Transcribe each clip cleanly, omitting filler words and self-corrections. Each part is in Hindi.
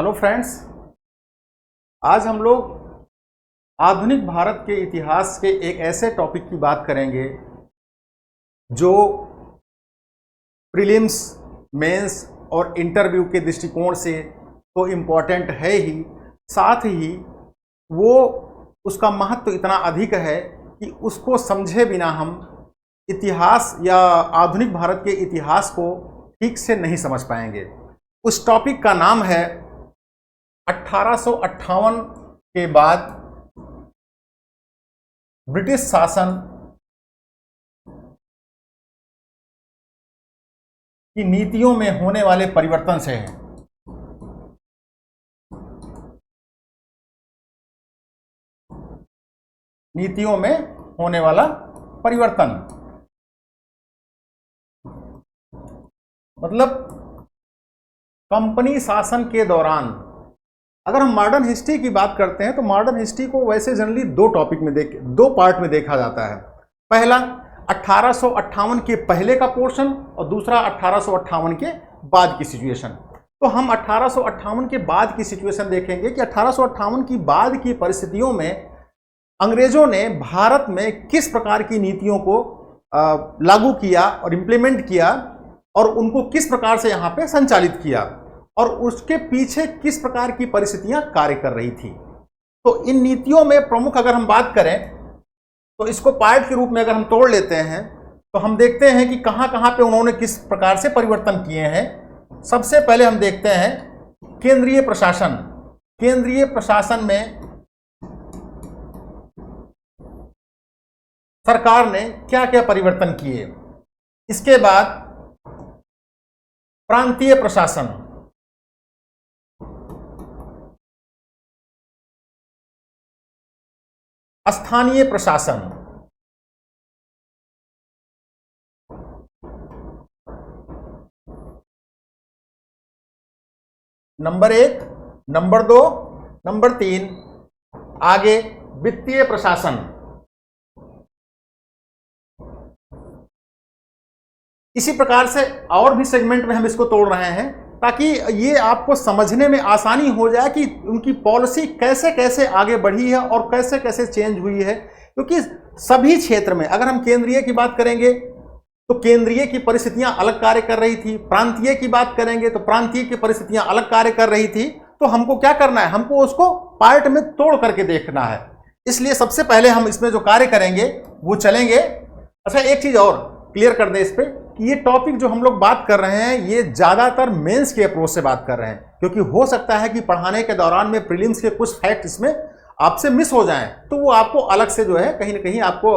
हेलो फ्रेंड्स, आज हम लोग आधुनिक भारत के इतिहास के एक ऐसे टॉपिक की बात करेंगे जो प्रीलिम्स, मेंस और इंटरव्यू के दृष्टिकोण से तो इम्पॉर्टेंट है ही, साथ ही वो उसका महत्व इतना अधिक है कि उसको समझे बिना हम इतिहास या आधुनिक भारत के इतिहास को ठीक से नहीं समझ पाएंगे। उस टॉपिक का नाम है 1858 के बाद ब्रिटिश शासन की नीतियों में होने वाले परिवर्तन से है। नीतियों में होने वाला परिवर्तन मतलब कंपनी शासन के दौरान। अगर हम मॉडर्न हिस्ट्री की बात करते हैं तो मॉडर्न हिस्ट्री को वैसे जनरली दो पार्ट में देखा जाता है। पहला 1858 के पहले का पोर्शन और दूसरा 1858 के बाद की सिचुएशन। तो हम 1858 के बाद की सिचुएशन देखेंगे कि 1858 की बाद की परिस्थितियों में अंग्रेजों ने भारत में किस प्रकार की नीतियों को लागू किया और इम्प्लीमेंट किया और उनको किस प्रकार से यहाँ पे संचालित किया और उसके पीछे किस प्रकार की परिस्थितियां कार्य कर रही थी। तो इन नीतियों में प्रमुख अगर हम बात करें तो इसको पार्ट के रूप में अगर हम तोड़ लेते हैं तो हम देखते हैं कि कहाँ कहाँ पे उन्होंने किस प्रकार से परिवर्तन किए हैं। सबसे पहले हम देखते हैं केंद्रीय प्रशासन। केंद्रीय प्रशासन में सरकार ने क्या क्या परिवर्तन किए। इसके बाद प्रांतीय प्रशासन, स्थानीय प्रशासन, नंबर 1, नंबर 2, नंबर 3, आगे वित्तीय प्रशासन। इसी प्रकार से और भी सेगमेंट में हम इसको तोड़ रहे हैं ताकि ये आपको समझने में आसानी हो जाए कि उनकी पॉलिसी कैसे कैसे आगे बढ़ी है और कैसे कैसे चेंज हुई है। क्योंकि सभी क्षेत्र में अगर हम केंद्रीय की बात करेंगे तो केंद्रीय की परिस्थितियां अलग कार्य कर रही थी, प्रांतीय की बात करेंगे तो प्रांतीय की परिस्थितियां अलग कार्य कर रही थी। तो हमको क्या करना है, हमको उसको पार्ट में तोड़ करके देखना है। इसलिए सबसे पहले हम इसमें जो कार्य करेंगे वो चलेंगे। अच्छा, एक चीज और क्लियर कर दे इस पे कि ये टॉपिक जो हम लोग बात कर रहे हैं ये ज्यादातर मेंस के अप्रोच से बात कर रहे हैं, क्योंकि हो सकता है कि पढ़ाने के दौरान में प्रीलिम्स के कुछ फैक्ट इसमें आपसे मिस हो जाएं, तो वो आपको अलग से जो है कहीं ना कहीं आपको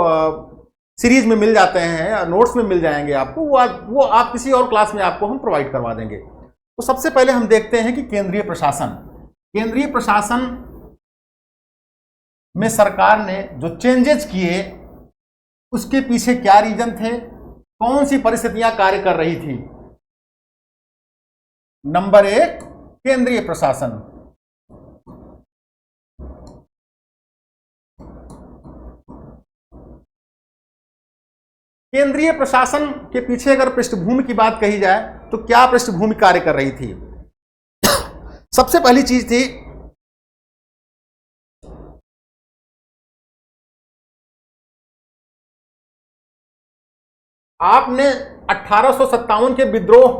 सीरीज में मिल जाते हैं, नोट्स में मिल जाएंगे आपको, वो आप किसी और क्लास में आपको हम प्रोवाइड करवा देंगे। तो सबसे पहले हम देखते हैं कि केंद्रीय प्रशासन। केंद्रीय प्रशासन में सरकार ने जो चेंजेस किए उसके पीछे क्या रीजन थे, कौन सी परिस्थितियां कार्य कर रही थी। नंबर 1 केंद्रीय प्रशासन। केंद्रीय प्रशासन के पीछे अगर पृष्ठभूमि की बात कही जाए तो क्या पृष्ठभूमि कार्य कर रही थी। सबसे पहली चीज थी आपने 1857 के विद्रोह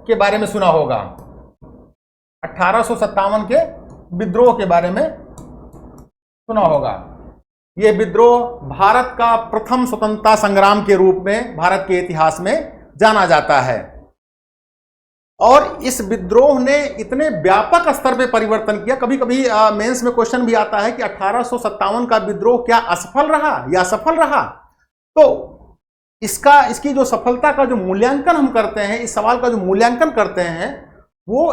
के बारे में सुना होगा। 1857 के विद्रोह के बारे में सुना होगा। यह विद्रोह भारत का प्रथम स्वतंत्रता संग्राम के रूप में भारत के इतिहास में जाना जाता है और इस विद्रोह ने इतने व्यापक स्तर पे परिवर्तन किया। कभी कभी मेंस में क्वेश्चन भी आता है कि 1857 का विद्रोह क्या असफल रहा या सफल रहा। तो इसकी जो सफलता का जो मूल्यांकन हम करते हैं, इस सवाल का जो मूल्यांकन करते हैं, वो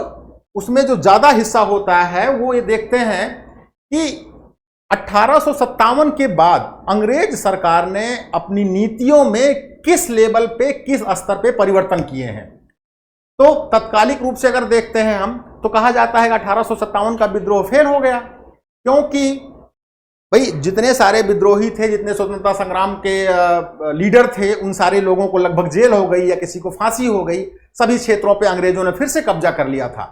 उसमें जो ज्यादा हिस्सा होता है वो ये देखते हैं कि 1857 के बाद अंग्रेज सरकार ने अपनी नीतियों में किस लेवल पे, किस स्तर पे परिवर्तन किए हैं। तो तत्कालिक रूप से अगर देखते हैं हम तो कहा जाता है कि 1857 का विद्रोह फेल हो गया, क्योंकि भाई जितने सारे विद्रोही थे, जितने स्वतंत्रता संग्राम के लीडर थे, उन सारे लोगों को लगभग जेल हो गई या किसी को फांसी हो गई। सभी क्षेत्रों पे अंग्रेजों ने फिर से कब्जा कर लिया था।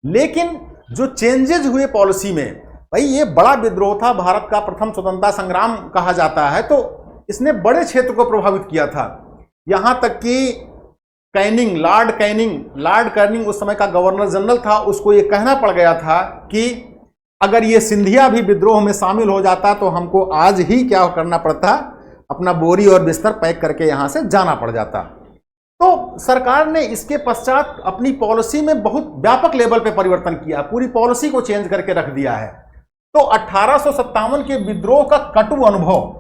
लेकिन जो चेंजेज हुए पॉलिसी में, भाई ये बड़ा विद्रोह था, भारत का प्रथम स्वतंत्रता संग्राम कहा जाता है, तो इसने बड़े क्षेत्र को प्रभावित किया था। यहां तक कि कैनिंग, लॉर्ड कैनिंग उस समय का गवर्नर जनरल था, उसको ये कहना पड़ गया था कि अगर ये सिंधिया भी विद्रोह में शामिल हो जाता तो हमको आज ही क्या करना पड़ता, अपना बोरी और बिस्तर पैक करके यहां से जाना पड़ जाता। तो सरकार ने इसके पश्चात अपनी पॉलिसी में बहुत व्यापक लेवल पे परिवर्तन किया, पूरी पॉलिसी को चेंज करके रख दिया है। तो 1857 के विद्रोह का कटु अनुभव,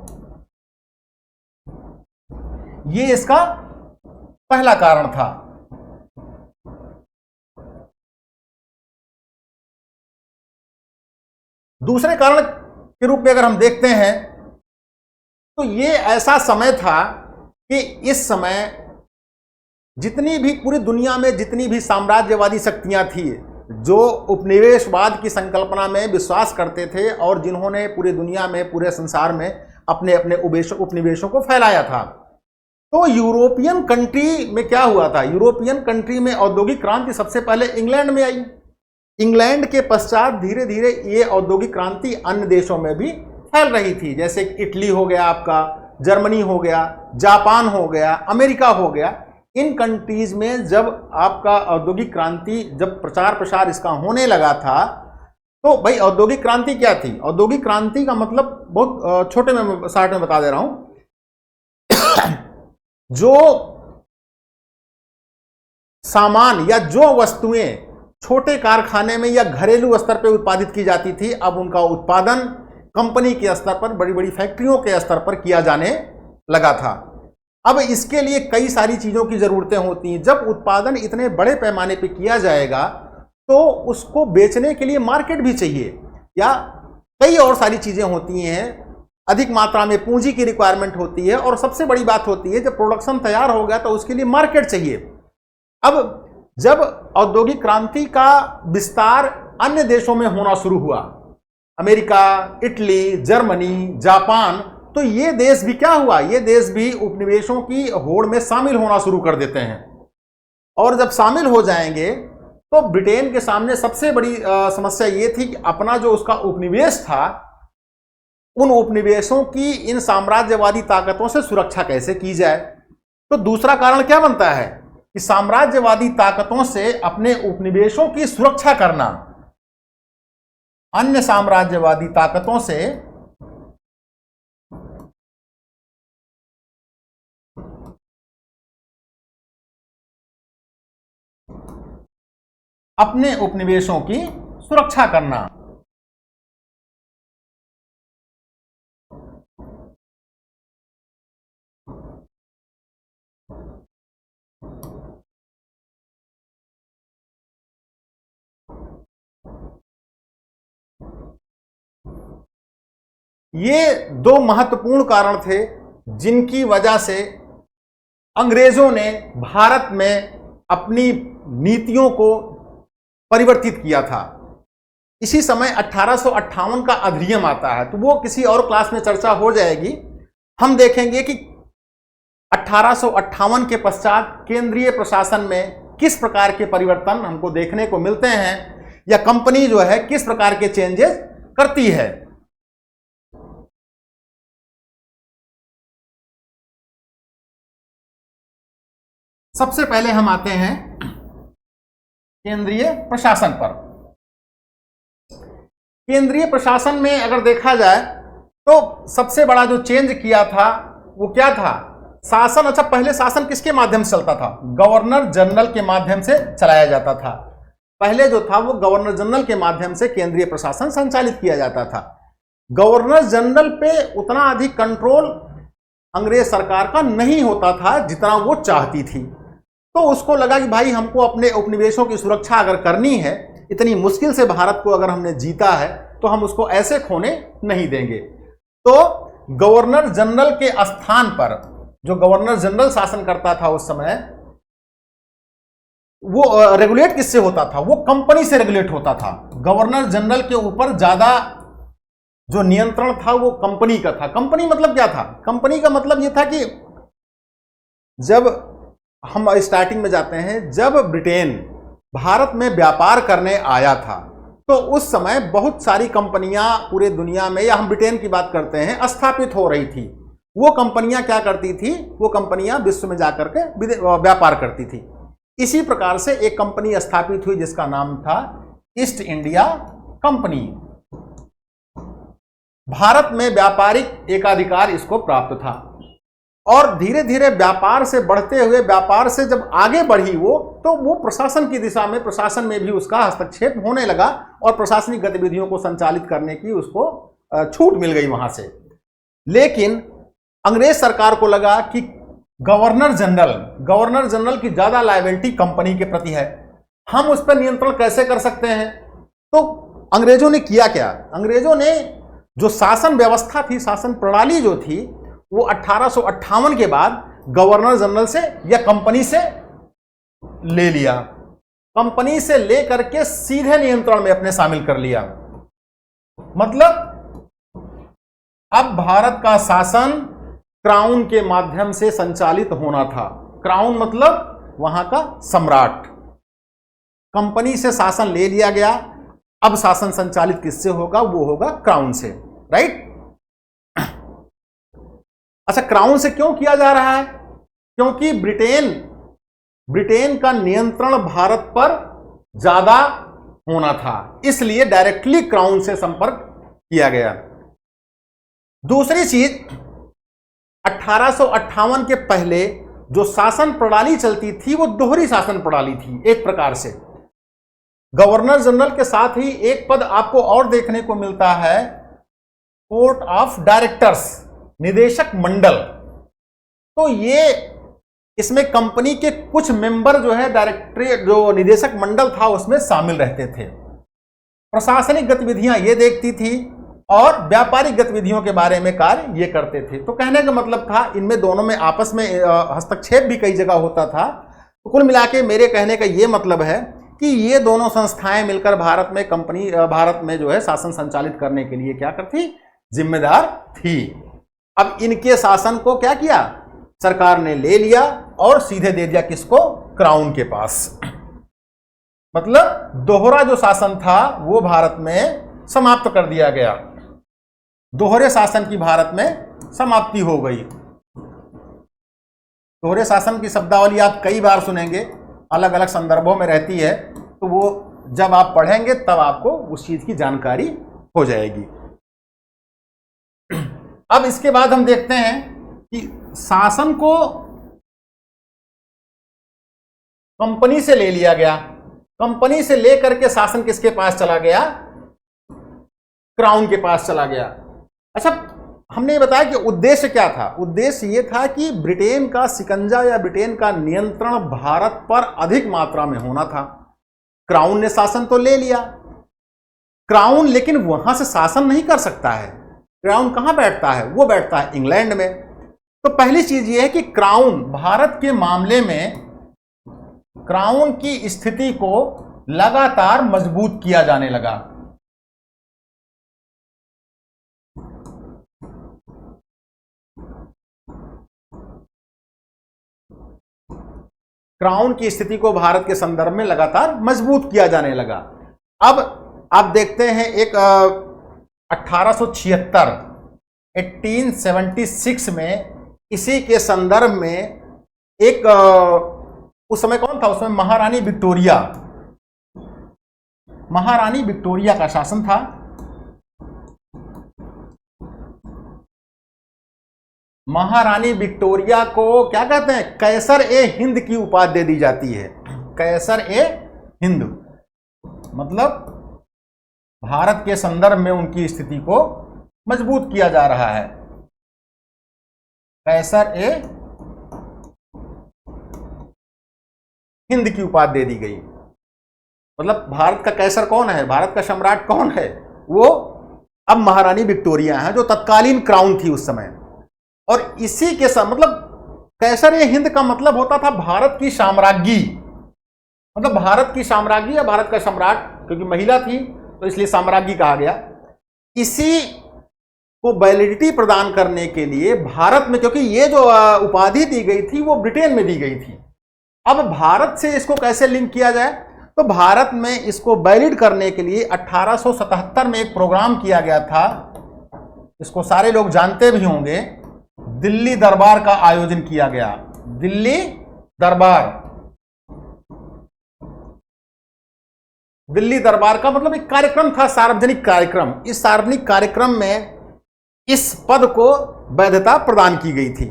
ये इसका पहला कारण था। दूसरे कारण के रूप में अगर हम देखते हैं तो ये ऐसा समय था कि इस समय जितनी भी पूरी दुनिया में जितनी भी साम्राज्यवादी शक्तियां थी, जो उपनिवेशवाद की संकल्पना में विश्वास करते थे और जिन्होंने पूरी दुनिया में, पूरे संसार में अपने अपने उपनिवेशों को फैलाया था, तो यूरोपियन कंट्री में क्या हुआ था, यूरोपियन कंट्री में औद्योगिक क्रांति सबसे पहले इंग्लैंड में आई। इंग्लैंड के पश्चात धीरे धीरे ये औद्योगिक क्रांति अन्य देशों में भी फैल रही थी, जैसे इटली हो गया आपका, जर्मनी हो गया, जापान हो गया, अमेरिका हो गया। इन कंट्रीज में जब आपका औद्योगिक क्रांति, जब प्रचार प्रसार इसका होने लगा था, तो भाई औद्योगिक क्रांति क्या थी? औद्योगिक क्रांति का मतलब बहुत छोटे में शार्ट में बता दे रहा हूं। जो सामान या जो वस्तुएं छोटे कारखाने में या घरेलू स्तर पर उत्पादित की जाती थी, अब उनका उत्पादन कंपनी के स्तर पर, बड़ी बड़ी फैक्ट्रियों के स्तर पर किया जाने लगा था। अब इसके लिए कई सारी चीजों की जरूरतें होती हैं। जब उत्पादन इतने बड़े पैमाने पर किया जाएगा तो उसको बेचने के लिए मार्केट भी चाहिए, या कई और सारी चीजें होती हैं, अधिक मात्रा में पूंजी की रिक्वायरमेंट होती है, और सबसे बड़ी बात होती है जब प्रोडक्शन तैयार हो गया तो उसके लिए मार्केट चाहिए। अब जब औद्योगिक क्रांति का विस्तार अन्य देशों में होना शुरू हुआ, अमेरिका, इटली, जर्मनी, जापान, तो ये देश भी क्या हुआ, ये देश भी उपनिवेशों की होड़ में शामिल होना शुरू कर देते हैं। और जब शामिल हो जाएंगे तो ब्रिटेन के सामने सबसे बड़ी समस्या ये थी कि अपना जो उसका उपनिवेश था, उन उपनिवेशों की इन साम्राज्यवादी ताकतों से सुरक्षा कैसे की जाए। तो दूसरा कारण क्या बनता है कि साम्राज्यवादी ताकतों से अपने उपनिवेशों की सुरक्षा करना, अन्य साम्राज्यवादी ताकतों से अपने उपनिवेशों की सुरक्षा करना। ये दो महत्वपूर्ण कारण थे जिनकी वजह से अंग्रेजों ने भारत में अपनी नीतियों को परिवर्तित किया था। इसी समय 1858 का अधिनियम आता है, तो वो किसी और क्लास में चर्चा हो जाएगी। हम देखेंगे कि 1858 के पश्चात केंद्रीय प्रशासन में किस प्रकार के परिवर्तन हमको देखने को मिलते हैं, या कंपनी जो है किस प्रकार के चेंजेस करती है। सबसे पहले हम आते हैं केंद्रीय प्रशासन पर। केंद्रीय प्रशासन में अगर देखा जाए तो सबसे बड़ा जो चेंज किया था वो क्या था? शासन। अच्छा, पहले शासन किसके माध्यम से चलता था? गवर्नर जनरल के माध्यम से चलाया जाता था। पहले जो था वो गवर्नर जनरल के माध्यम से केंद्रीय प्रशासन संचालित किया जाता था। गवर्नर जनरल पे उतना अधिक कंट्रोल अंग्रेज सरकार का नहीं होता था जितना वो चाहती थी। तो उसको लगा कि भाई हमको अपने उपनिवेशों की सुरक्षा अगर करनी है, इतनी मुश्किल से भारत को अगर हमने जीता है, तो हम उसको ऐसे खोने नहीं देंगे। तो गवर्नर जनरल के स्थान पर जो गवर्नर जनरल शासन करता था उस समय, वो रेगुलेट किससे होता था? वो कंपनी से रेगुलेट होता था। गवर्नर जनरल के ऊपर ज्यादा जो नियंत्रण था वो कंपनी का था। कंपनी मतलब क्या था? कंपनी का मतलब ये था कि जब हम स्टार्टिंग में जाते हैं, जब ब्रिटेन भारत में व्यापार करने आया था, तो उस समय बहुत सारी कंपनियां पूरे दुनिया में, या हम ब्रिटेन की बात करते हैं, स्थापित हो रही थी। वो कंपनियां क्या करती थी, वो कंपनियां विश्व में जाकर के व्यापार करती थी। इसी प्रकार से एक कंपनी स्थापित हुई जिसका नाम था ईस्ट इंडिया कंपनी। भारत में व्यापारिक एकाधिकार इसको प्राप्त था और धीरे धीरे व्यापार से बढ़ते हुए, व्यापार से जब आगे बढ़ी वो, तो वो प्रशासन की दिशा में, प्रशासन में भी उसका हस्तक्षेप होने लगा और प्रशासनिक गतिविधियों को संचालित करने की उसको छूट मिल गई वहां से। लेकिन अंग्रेज सरकार को लगा कि गवर्नर जनरल की ज्यादा लायबिलिटी कंपनी के प्रति है, हम उस पर नियंत्रण कैसे कर सकते हैं। तो अंग्रेजों ने किया क्या, अंग्रेजों ने जो शासन व्यवस्था थी, शासन प्रणाली जो थी, वो 1858 के बाद गवर्नर जनरल से या कंपनी से ले लिया। कंपनी से लेकर के सीधे नियंत्रण में अपने शामिल कर लिया। मतलब अब भारत का शासन क्राउन के माध्यम से संचालित होना था। क्राउन मतलब वहां का सम्राट। कंपनी से शासन ले लिया गया, अब शासन संचालित किससे होगा, वो होगा क्राउन से, राइट। अच्छा, क्राउन से क्यों किया जा रहा है, क्योंकि ब्रिटेन का नियंत्रण भारत पर ज्यादा होना था, इसलिए डायरेक्टली क्राउन से संपर्क किया गया। दूसरी चीज, 1858 के पहले जो शासन प्रणाली चलती थी वो दोहरी शासन प्रणाली थी। एक प्रकार से गवर्नर जनरल के साथ ही एक पद आपको और देखने को मिलता है, कोर्ट ऑफ डायरेक्टर्स, निदेशक मंडल। तो ये इसमें कंपनी के कुछ मेंबर जो है डायरेक्टरेट, जो निदेशक मंडल था उसमें शामिल रहते थे। प्रशासनिक गतिविधियां ये देखती थी और व्यापारिक गतिविधियों के बारे में कार्य ये करते थे। तो कहने का मतलब था इनमें दोनों में आपस में हस्तक्षेप भी कई जगह होता था। तो कुल मिला के मेरे कहने का ये मतलब है कि ये दोनों संस्थाएं मिलकर भारत में जो है शासन संचालित करने के लिए क्या करती, जिम्मेदार थी। अब इनके शासन को क्या किया, सरकार ने ले लिया और सीधे दे दिया किसको, क्राउन के पास। मतलब दोहरा जो शासन था वो भारत में समाप्त कर दिया गया। दोहरे शासन की भारत में समाप्ति हो गई। दोहरे शासन की शब्दावली आप कई बार सुनेंगे, अलग अलग संदर्भों में रहती है, तो वो जब आप पढ़ेंगे तब आपको उस चीज की जानकारी हो जाएगी। अब इसके बाद हम देखते हैं कि शासन को कंपनी से ले लिया गया, कंपनी से लेकर के शासन किसके पास चला गया, क्राउन के पास चला गया। अच्छा, हमने ये बताया कि उद्देश्य क्या था। उद्देश्य ये था कि ब्रिटेन का शिकंजा या ब्रिटेन का नियंत्रण भारत पर अधिक मात्रा में होना था। क्राउन ने शासन तो ले लिया, क्राउन लेकिन वहां से शासन नहीं कर सकता है। क्राउन कहां बैठता है, वो बैठता है इंग्लैंड में। तो पहली चीज ये है कि क्राउन भारत के मामले में क्राउन की स्थिति को लगातार मजबूत किया जाने लगा। क्राउन की स्थिति को भारत के संदर्भ में लगातार मजबूत किया जाने लगा। अब आप देखते हैं एक 1876 में इसी के संदर्भ में एक उस समय कौन था, उसमें महारानी विक्टोरिया का शासन था। महारानी विक्टोरिया को क्या कहते हैं, कैसर ए हिंद की उपाधि दे दी जाती है। कैसर ए हिंद मतलब भारत के संदर्भ में उनकी स्थिति को मजबूत किया जा रहा है। कैसर ए हिंद की उपाधि दे दी गई। मतलब भारत का कैसर कौन है, भारत का सम्राट कौन है, वो अब महारानी विक्टोरिया है, जो तत्कालीन क्राउन थी उस समय। और इसी के साथ मतलब कैसर ए हिंद का मतलब होता था भारत की साम्राज्ञी, मतलब भारत की साम्राज्ञी या भारत का सम्राट, क्योंकि महिला थी तो इसलिए साम्राज्ञी कहा गया। इसी को वैलिडिटी प्रदान करने के लिए भारत में, क्योंकि ये जो उपाधि दी गई थी वो ब्रिटेन में दी गई थी, अब भारत से इसको कैसे लिंक किया जाए, तो भारत में इसको वैलिड करने के लिए 1877 में एक प्रोग्राम किया गया था, इसको सारे लोग जानते भी होंगे, दिल्ली दरबार का आयोजन किया गया। दिल्ली दरबार, दिल्ली दरबार का मतलब एक कार्यक्रम था, सार्वजनिक कार्यक्रम। इस सार्वजनिक कार्यक्रम में इस पद को वैधता प्रदान की गई थी।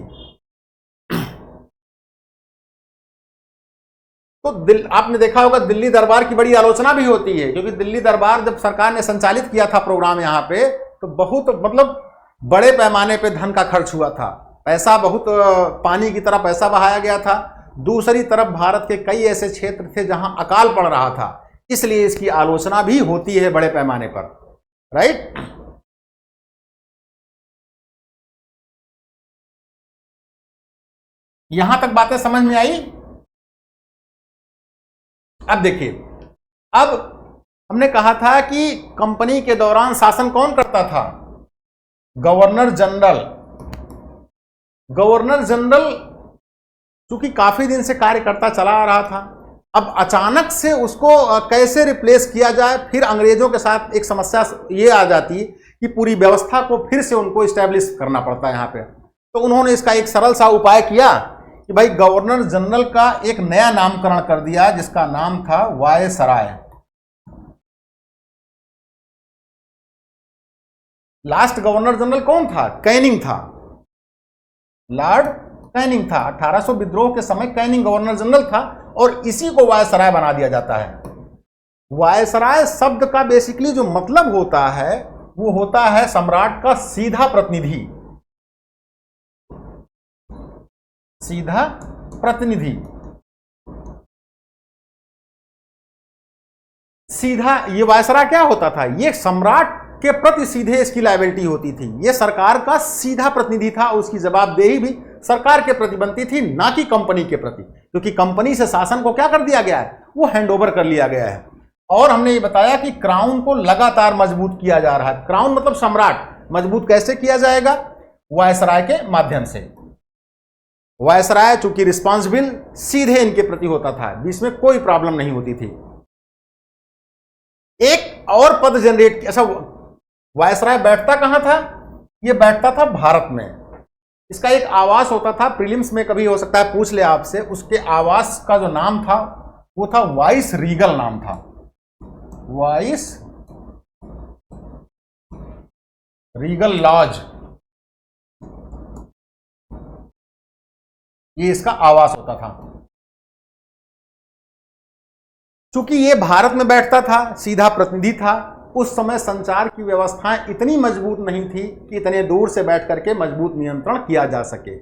तो आपने देखा होगा दिल्ली दरबार की बड़ी आलोचना भी होती है, क्योंकि दिल्ली दरबार जब सरकार ने संचालित किया था प्रोग्राम यहाँ पे, तो बहुत मतलब बड़े पैमाने पे धन का खर्च हुआ था, पैसा बहुत पानी की तरह पैसा बहाया गया था। दूसरी तरफ भारत के कई ऐसे क्षेत्र थे जहां अकाल पड़ रहा था, इसलिए इसकी आलोचना भी होती है बड़े पैमाने पर, राइट। यहां तक बातें समझ में आई। अब देखिए, अब हमने कहा था कि कंपनी के दौरान शासन कौन करता था? Governor general. गवर्नर जनरल चूंकि काफी दिन से कार्य करता चला आ रहा था, अब अचानक से उसको कैसे रिप्लेस किया जाए, फिर अंग्रेजों के साथ एक समस्या ये आ जाती कि पूरी व्यवस्था को फिर से उनको इस्टेब्लिश करना पड़ता है यहाँ पे। तो उन्होंने इसका एक सरल सा उपाय किया कि भाई गवर्नर जनरल का एक नया नामकरण कर दिया, जिसका नाम था वायसराय। लास्ट गवर्नर जनरल कौन था? कैनिंग था, लॉर्ड कैनिंग था। 1800 विद्रोह के समय कैनिंग गवर्नर जनरल था और इसी को वायसराय बना दिया जाता है। वायसराय शब्द का बेसिकली जो मतलब होता है वो होता है सम्राट का सीधा प्रतिनिधि। सीधा प्रतिनिधि, सीधा। ये वायसराय क्या होता था? ये सम्राट के प्रति सीधे इसकी लायबिलिटी होती थी। ये सरकार का सीधा प्रतिनिधि था, उसकी जवाबदेही भी सरकार के प्रति बनती थी, ना कि कंपनी के प्रति, क्योंकि कंपनी से शासन को क्या कर दिया गया है? वो हैंडओवर कर लिया गया है। और हमने ये बताया कि क्राउन को लगातार मजबूत किया जा रहा है। क्राउन मतलब सम्राट, मजबूत कैसे किया जाएगा? वायसराय के माध्यम से। वायसराय चूंकि रिस्पॉन्सिबल सीधे इनके प्रति होता था, बीच में कोई प्रॉब्लम नहीं होती थी। एक और पद जनरेट, अच्छा वायसराय बैठता कहां था? ये बैठता था भारत में। इसका एक आवास होता था, प्रीलिम्स में कभी हो सकता है पूछ ले आपसे, उसके आवास का जो नाम था वो था वाइस रीगल नाम था, वाइस रीगल लॉज। ये इसका आवास होता था। चूंकि ये भारत में बैठता था, सीधा प्रतिनिधि था, उस समय संचार की व्यवस्थाएं इतनी मजबूत नहीं थी कि इतने दूर से बैठ करके मजबूत नियंत्रण किया जा सके।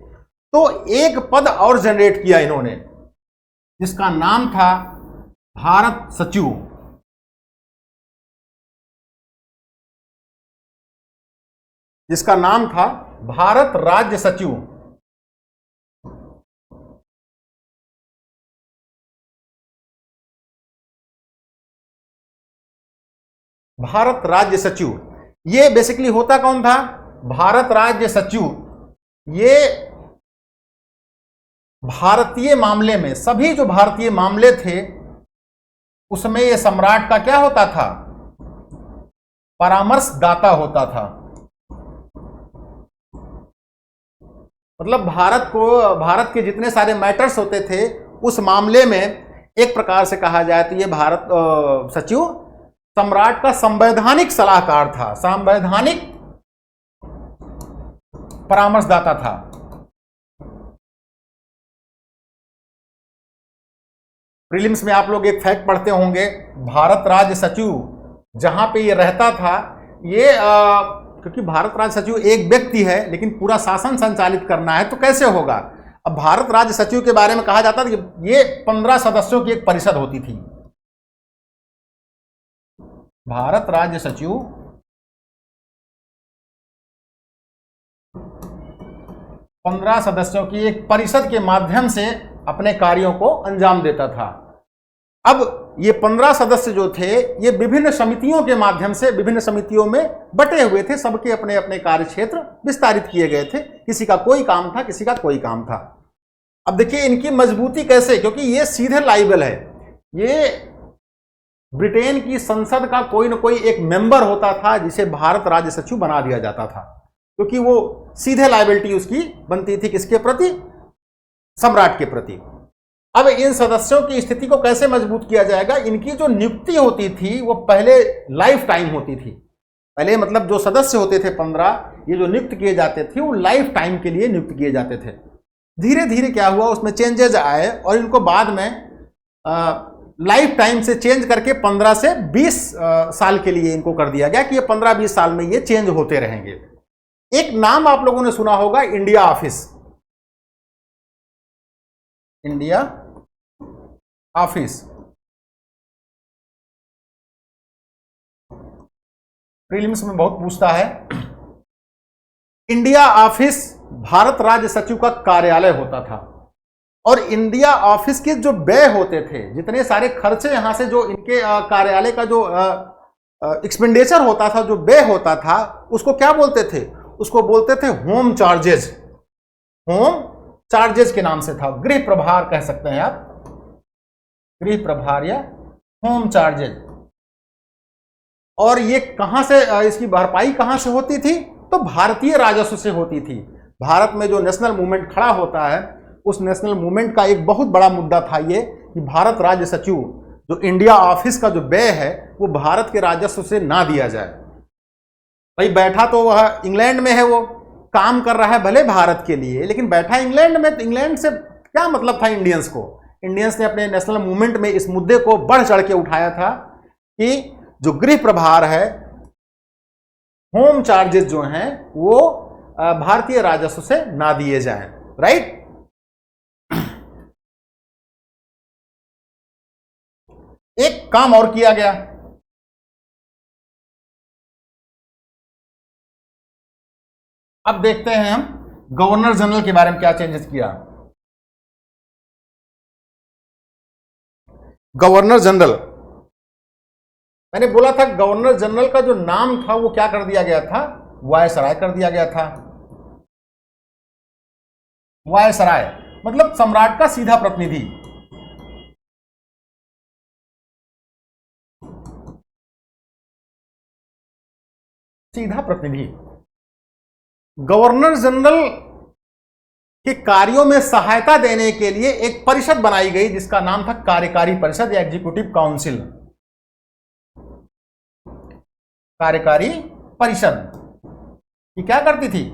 तो एक पद और जनरेट किया इन्होंने, जिसका नाम था भारत सचिव। जिसका नाम था भारत राज्य सचिव। भारत राज्य सचिव, ये बेसिकली होता कौन था? भारत राज्य सचिव ये भारतीय मामले में, सभी जो भारतीय मामले थे उसमें ये सम्राट का क्या होता था? परामर्शदाता होता था। मतलब भारत के जितने सारे मैटर्स होते थे उस मामले में एक प्रकार से कहा जाए तो ये भारत सचिव सम्राट का संवैधानिक सलाहकार था, संवैधानिक परामर्शदाता था। प्रीलिम्स में आप लोग एक फैक्ट पढ़ते होंगे, भारत राज्य सचिव जहां पे ये रहता था, ये क्योंकि भारत राज्य सचिव एक व्यक्ति है लेकिन पूरा शासन संचालित करना है तो कैसे होगा? अब भारत राज्य सचिव के बारे में कहा जाता था कि ये 15 सदस्यों की एक परिषद होती थी। भारत राज्य सचिव 15 सदस्यों की एक परिषद के माध्यम से अपने कार्यों को अंजाम देता था। अब ये 15 सदस्य जो थे ये विभिन्न समितियों के माध्यम से विभिन्न समितियों में बटे हुए थे, सबके अपने अपने कार्य क्षेत्र विस्तारित किए गए थे, किसी का कोई काम था, किसी का कोई काम था। अब देखिए इनकी मजबूती कैसे, क्योंकि ये सीधे लाइबल है, ये ब्रिटेन की संसद का कोई ना कोई एक मेंबर होता था जिसे भारत राज्य सचिव बना दिया जाता था, क्योंकि वो सीधे लायबिलिटी उसकी बनती थी किसके प्रति? सम्राट के प्रति। अब इन सदस्यों की स्थिति को कैसे मजबूत किया जाएगा? इनकी जो नियुक्ति होती थी वो पहले लाइफ टाइम होती थी। पहले मतलब जो सदस्य होते थे 15, ये जो नियुक्त किए जाते थे वो लाइफ टाइम के लिए नियुक्त किए जाते थे। धीरे धीरे क्या हुआ, उसमें चेंजेज आए और इनको बाद में लाइफ टाइम से चेंज करके 15 से 20 साल के लिए इनको कर दिया गया कि ये 15-20 साल में ये चेंज होते रहेंगे। एक नाम आप लोगों ने सुना होगा, India office. India office prelims में बहुत पूछता है। इंडिया ऑफिस भारत राज्य सचिव का कार्यालय होता था और इंडिया ऑफिस के जो व्यय होते थे, जितने सारे खर्चे यहां से जो इनके कार्यालय का जो एक्सपेंडिचर होता था, जो व्यय होता था, उसको क्या बोलते थे? उसको बोलते थे होम चार्जेज। होम चार्जेज के नाम से था, गृह प्रभार कह सकते हैं आप, गृह प्रभार या होम चार्जेज। और ये कहां से, इसकी भरपाई कहां से होती थी? तो भारतीय राजस्व से होती थी। भारत में जो नेशनल मूवमेंट खड़ा होता है, उस नेशनल मूवमेंट का एक बहुत बड़ा मुद्दा था ये कि भारत राज्य सचिव जो इंडिया ऑफिस का जो व्यय है वो भारत के राजस्व से ना दिया जाए। भाई बैठा तो वह इंग्लैंड में है, वो काम कर रहा है भले भारत के लिए, लेकिन बैठा इंग्लैंड में, तो इंग्लैंड से क्या मतलब था इंडियंस को? इंडियंस ने अपने नेशनल मूवमेंट में इस मुद्दे को बढ़ चढ़ के उठाया था कि जो गृह प्रभार है, होम चार्जेस जो हैं, वो भारतीय राजस्व से ना दिए जाएं। राइट? एक काम और किया गया, अब देखते हैं हम गवर्नर जनरल के बारे में क्या चेंजेस किया। गवर्नर जनरल, मैंने बोला था गवर्नर जनरल का जो नाम था वो क्या कर दिया गया था? वायसराय कर दिया गया था। वायसराय मतलब सम्राट का सीधा प्रतिनिधि। सीधा प्रतिनिधि। गवर्नर जनरल के कार्यों में सहायता देने के लिए एक परिषद बनाई गई जिसका नाम था कार्यकारी परिषद या एग्जीक्यूटिव काउंसिल। कार्यकारी परिषद ये क्या करती थी?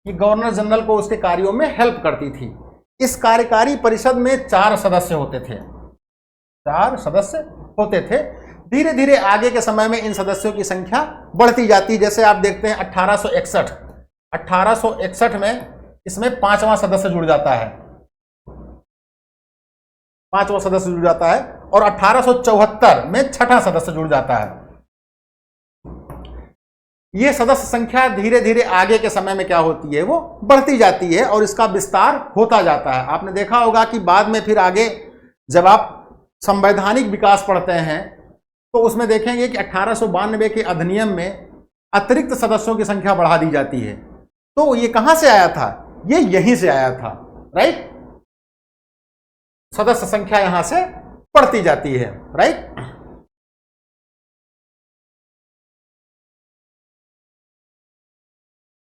कि गवर्नर जनरल को उसके कार्यों में हेल्प करती थी। इस कार्यकारी परिषद में 4 सदस्य होते थे। 4 सदस्य होते थे। धीरे धीरे आगे के समय में इन सदस्यों की संख्या बढ़ती जाती। जैसे आप देखते हैं 1861 में इसमें 5वां सदस्य जुड़ जाता है। 5वां सदस्य जुड़ जाता है और 1874 में 6ठा सदस्य जुड़ जाता है। ये सदस्य संख्या धीरे धीरे आगे के समय में क्या होती है? वो बढ़ती जाती है और इसका विस्तार होता जाता है। आपने देखा होगा कि बाद में फिर आगे जब आप संवैधानिक विकास पढ़ते हैं तो उसमें देखेंगे कि 1892 के अधिनियम में अतिरिक्त सदस्यों की संख्या बढ़ा दी जाती है। तो ये कहां से आया था? ये यहीं से आया था। राइट? सदस्य संख्या यहां से बढ़ती जाती है। राइट?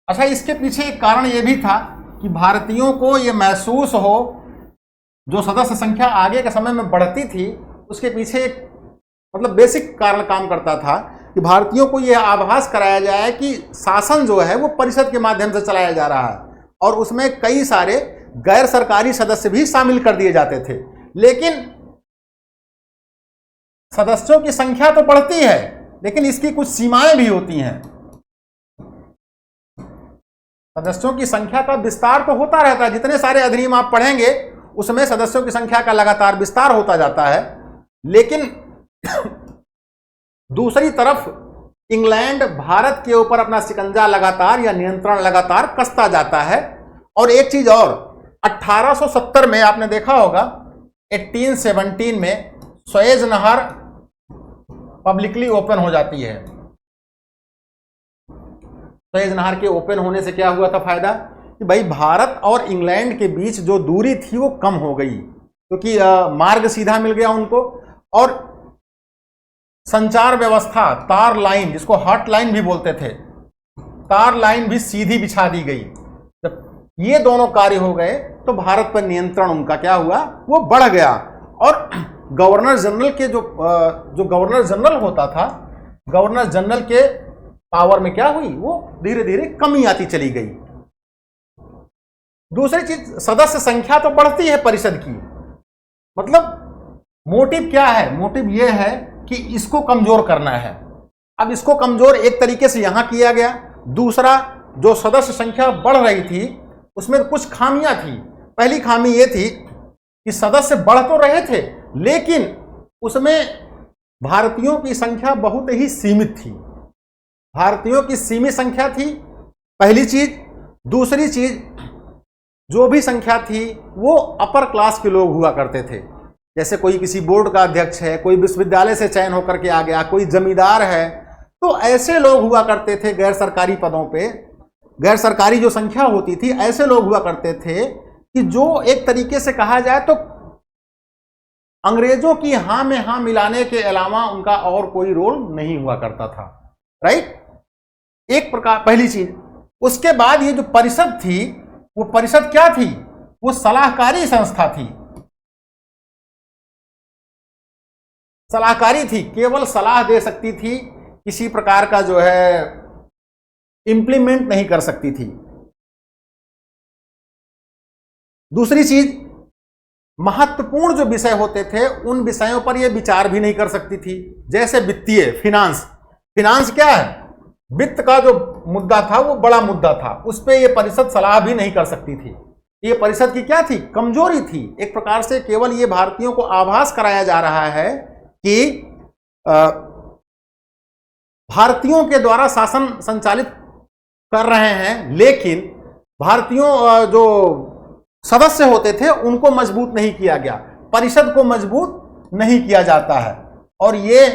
अच्छा, इसके पीछे एक कारण यह भी था कि भारतीयों को यह महसूस हो, जो सदस्य संख्या आगे के समय में बढ़ती थी उसके पीछे एक मतलब बेसिक कारण काम करता था कि भारतीयों को यह आभास कराया जाए कि शासन जो है वो परिषद के माध्यम से चलाया जा रहा है और उसमें कई सारे गैर सरकारी सदस्य भी शामिल कर दिए जाते थे। लेकिन सदस्यों की संख्या तो बढ़ती है लेकिन इसकी कुछ सीमाएं भी होती हैं। सदस्यों की संख्या का विस्तार तो होता रहता है। जितने सारे अधिनियम आप पढ़ेंगे उसमें सदस्यों की संख्या का लगातार विस्तार होता जाता है। लेकिन दूसरी तरफ इंग्लैंड भारत के ऊपर अपना शिकंजा लगातार या नियंत्रण लगातार कसता जाता है। और एक चीज और, 1870 में आपने देखा होगा 1817 में सुएज नहर पब्लिकली ओपन हो जाती है। सुएज नहर के ओपन होने से क्या हुआ था फायदा? कि भाई भारत और इंग्लैंड के बीच जो दूरी थी वो कम हो गई, क्योंकि मार्ग सीधा मिल गया उनको। और संचार व्यवस्था, तार लाइन, जिसको हॉट लाइन भी बोलते थे, तार लाइन भी सीधी बिछा दी गई। जब ये दोनों कार्य हो गए तो भारत पर नियंत्रण उनका क्या हुआ, वो बढ़ गया। और गवर्नर जनरल के जो गवर्नर जनरल होता था, गवर्नर जनरल के पावर में क्या हुई, वो धीरे धीरे कमी आती चली गई। दूसरी चीज, सदस्य संख्या तो बढ़ती है परिषद की, मतलब मोटिव क्या है, मोटिव ये है कि इसको कमजोर करना है। अब इसको कमजोर एक तरीके से यहां किया गया। दूसरा, जो सदस्य संख्या बढ़ रही थी उसमें कुछ खामियां थी। पहली खामी ये थी कि सदस्य बढ़ तो रहे थे लेकिन उसमें भारतीयों की संख्या बहुत ही सीमित थी। भारतीयों की सीमित संख्या थी, पहली चीज। दूसरी चीज, जो भी संख्या थी वो अपर क्लास के लोग हुआ करते थे। जैसे कोई किसी बोर्ड का अध्यक्ष है, कोई विश्वविद्यालय से चयन होकर के आ गया, कोई जमींदार है, तो ऐसे लोग हुआ करते थे गैर सरकारी पदों पे। गैर सरकारी जो संख्या होती थी, ऐसे लोग हुआ करते थे कि जो एक तरीके से कहा जाए तो अंग्रेजों की हां में हां मिलाने के अलावा उनका और कोई रोल नहीं हुआ करता था। राइट, एक प्रकार पहली चीज। उसके बाद ये जो परिषद थी, वो परिषद क्या थी, वो सलाहकारी संस्था थी। सलाहकारी थी, केवल सलाह दे सकती थी, किसी प्रकार का जो है इंप्लीमेंट नहीं कर सकती थी। दूसरी चीज, महत्वपूर्ण जो विषय होते थे उन विषयों पर यह विचार भी नहीं कर सकती थी। जैसे वित्तीय, फिनांस क्या है, वित्त का जो मुद्दा था वो बड़ा मुद्दा था, उस पर यह परिषद सलाह भी नहीं कर सकती थी। ये परिषद की क्या थी, कमजोरी थी। एक प्रकार से केवल ये भारतीयों को आभास कराया जा रहा है कि भारतीयों के द्वारा शासन संचालित कर रहे हैं, लेकिन भारतीयों जो सदस्य होते थे उनको मजबूत नहीं किया गया, परिषद को मजबूत नहीं किया जाता है। और ये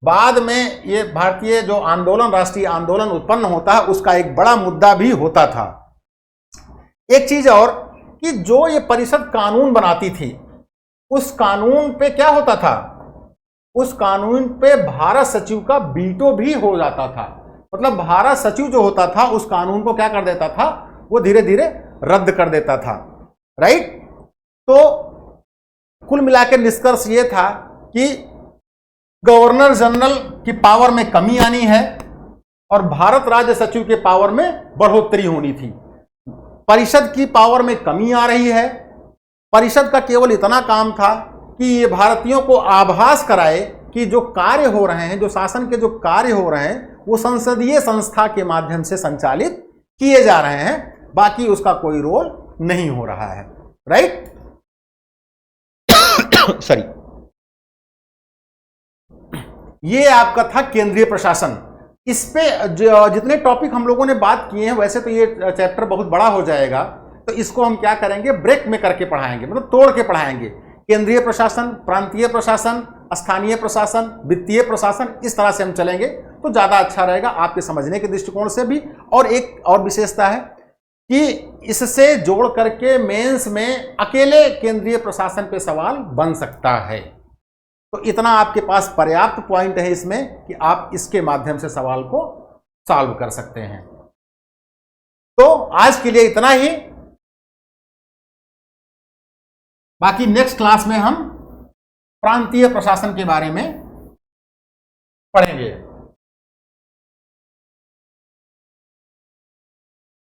बाद में ये भारतीय जो आंदोलन, राष्ट्रीय आंदोलन उत्पन्न होता है, उसका एक बड़ा मुद्दा भी होता था। एक चीज और कि जो ये परिषद कानून बनाती थी, उस कानून पे क्या होता था, उस कानून पे भारत सचिव का वीटो भी हो जाता था। मतलब भारत सचिव जो होता था उस कानून को क्या कर देता था, वो धीरे धीरे रद्द कर देता था। राइट, तो कुल मिलाकर निष्कर्ष ये था कि गवर्नर जनरल की पावर में कमी आनी है और भारत राज्य सचिव के पावर में बढ़ोतरी होनी थी। परिषद की पावर में कमी आ रही है। परिषद का केवल इतना काम था कि ये भारतीयों को आभास कराए कि जो कार्य हो रहे हैं, जो शासन के जो कार्य हो रहे हैं, वो संसदीय संस्था के माध्यम से संचालित किए जा रहे हैं, बाकी उसका कोई रोल नहीं हो रहा है। राइट, सॉरी, ये आपका था केंद्रीय प्रशासन। इस पे जितने टॉपिक हम लोगों ने बात किए हैं, वैसे तो ये चैप्टर बहुत बड़ा हो जाएगा, तो इसको हम क्या करेंगे, ब्रेक में करके पढ़ाएंगे, मतलब तोड़ के पढ़ाएंगे। केंद्रीय प्रशासन, प्रांतीय प्रशासन, स्थानीय प्रशासन, वित्तीय प्रशासन, इस तरह से हम चलेंगे तो ज्यादा अच्छा रहेगा आपके समझने के दृष्टिकोण से भी। और एक और विशेषता है कि इससे जोड़ करके मेंस में अकेले केंद्रीय प्रशासन पे सवाल बन सकता है। तो इतना आपके पास पर्याप्त पॉइंट है इसमें कि आप इसके माध्यम से सवाल को सॉल्व कर सकते हैं। तो आज के लिए इतना ही, बाकी नेक्स्ट क्लास में हम प्रांतीय प्रशासन के बारे में पढ़ेंगे।